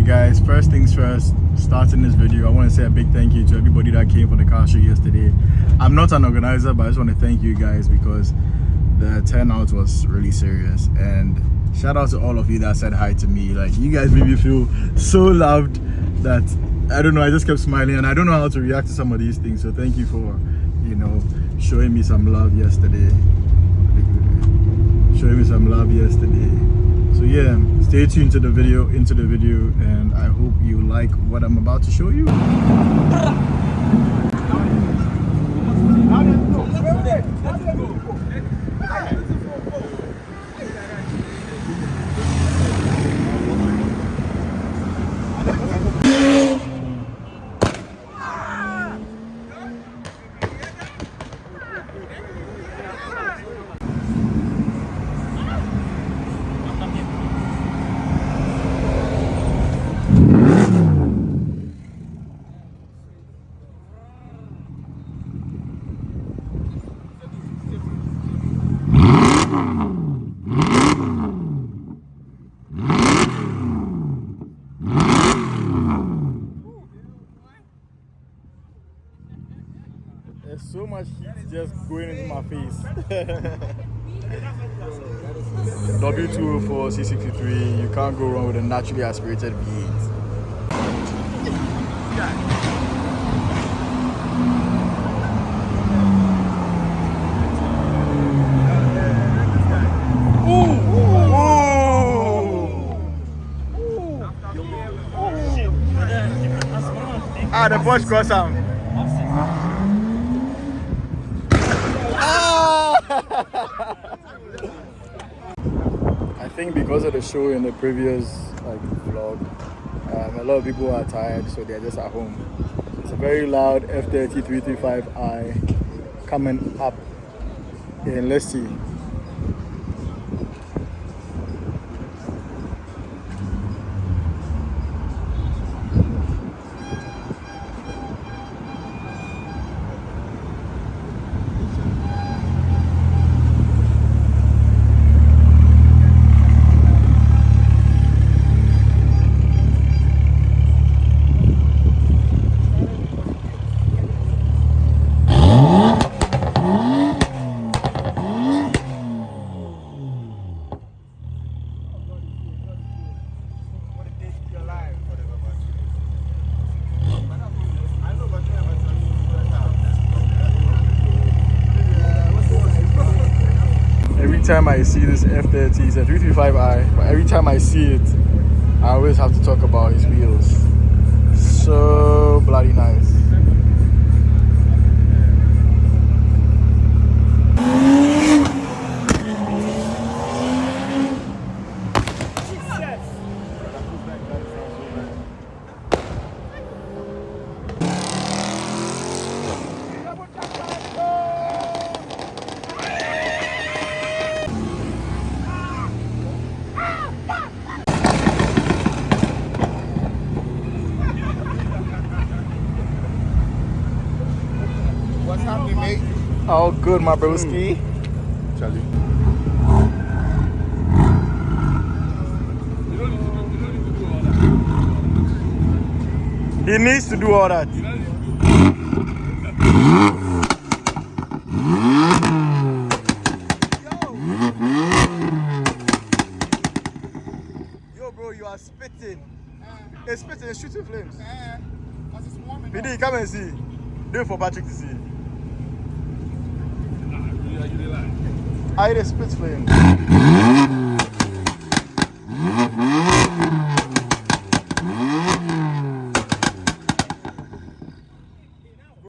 guys, first things first, starting this video, I want to say a big thank you to everybody that came for the car show yesterday. I'm not an organizer, but I just want to thank you guys because the turnout was really serious. And shout out to all of you that said hi to me. Like, you guys made me feel so loved that, I don't know, I just kept smiling, and I don't know how to react to some of these things. So thank you for, you know, showing me some love yesterday. So yeah, stay tuned to the video, and I hope you like what I'm about to show you. There's so much heat just going into my face. W204 C63, you can't go wrong with a naturally aspirated V8. The Porsche cross arm. I think because of the show in the previous vlog, a lot of people are tired, so they're just at home. It's a very loud F80 335i coming up in, let's see. Every time I see this F30, it's a 335i, but every time I see it, I always have to talk about his wheels. So bloody nice. Oh, good, my broski. Charlie. He needs to do all that. Yo, bro, you are spitting. It's spitting, it's shooting flames. BD, come and see. Do it for Patrick to see. I hit a spit flame.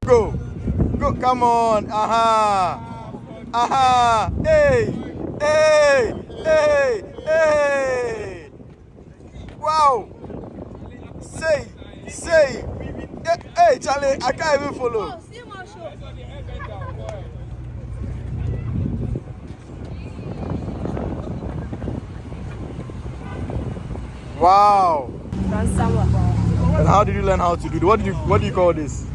Go, come on. Aha, hey, wow. Say, hey, Charlie, I can't even follow. Wow. And how did you learn how to do it? What do you call this?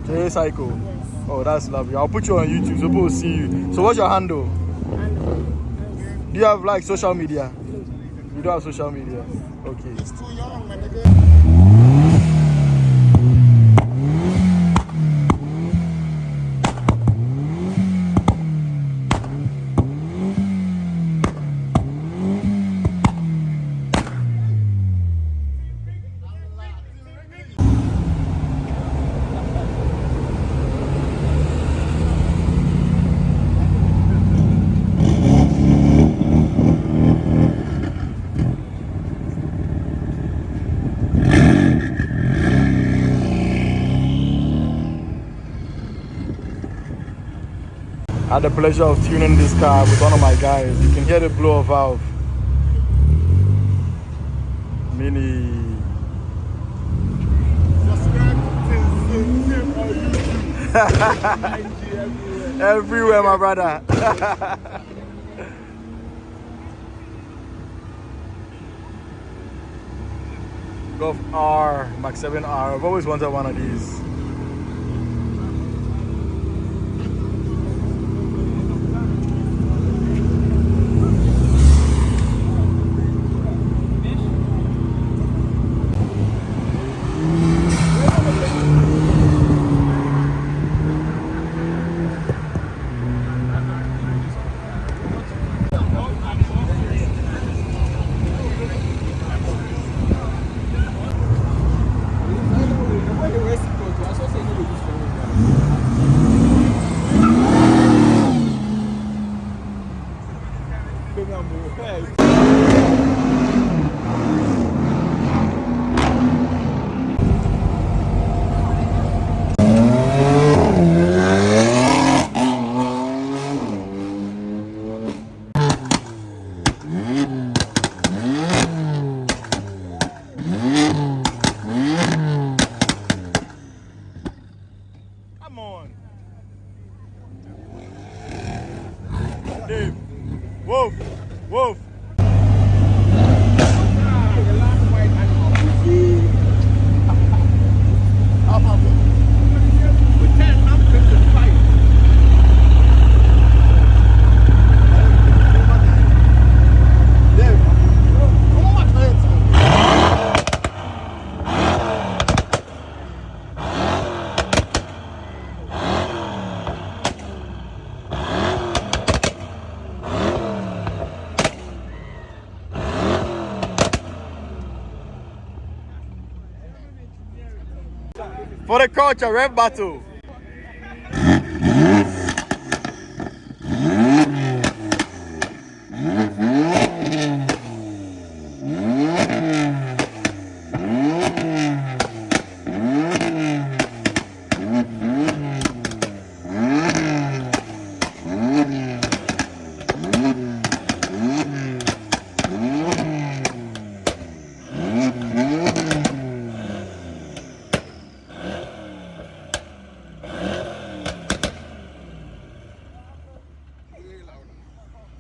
J-Cycle. Yes. Oh, that's lovely. I'll put you on YouTube so people will see you. So what's your handle? Do you have social media? You don't have social media? Okay. It's too young, my nigga. I had the pleasure of tuning this car with one of my guys. You can hear the blower valve. Mini. Subscribe to Timsintim. Everywhere, my brother. Golf R, Mach 7 R. I've always wanted one of these. Come on. Dave. Wolf. Wolf. For the culture, rap battle.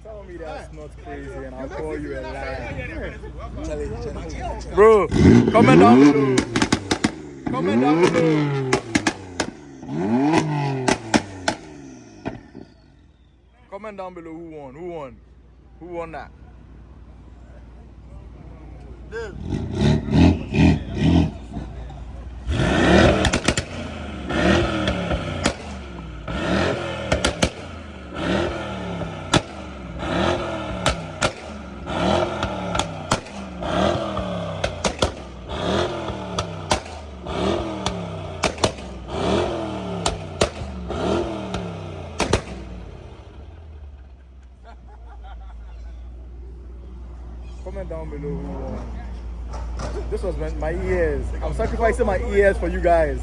Tell me that's not crazy and I'll call you a liar. Bro, comment down below. Comment down below. Comment down below who won. Who won? Who won that? Comment down below who won. This was my ears. I'm sacrificing my ears for you guys.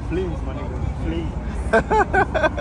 Flames, my nigga, flames.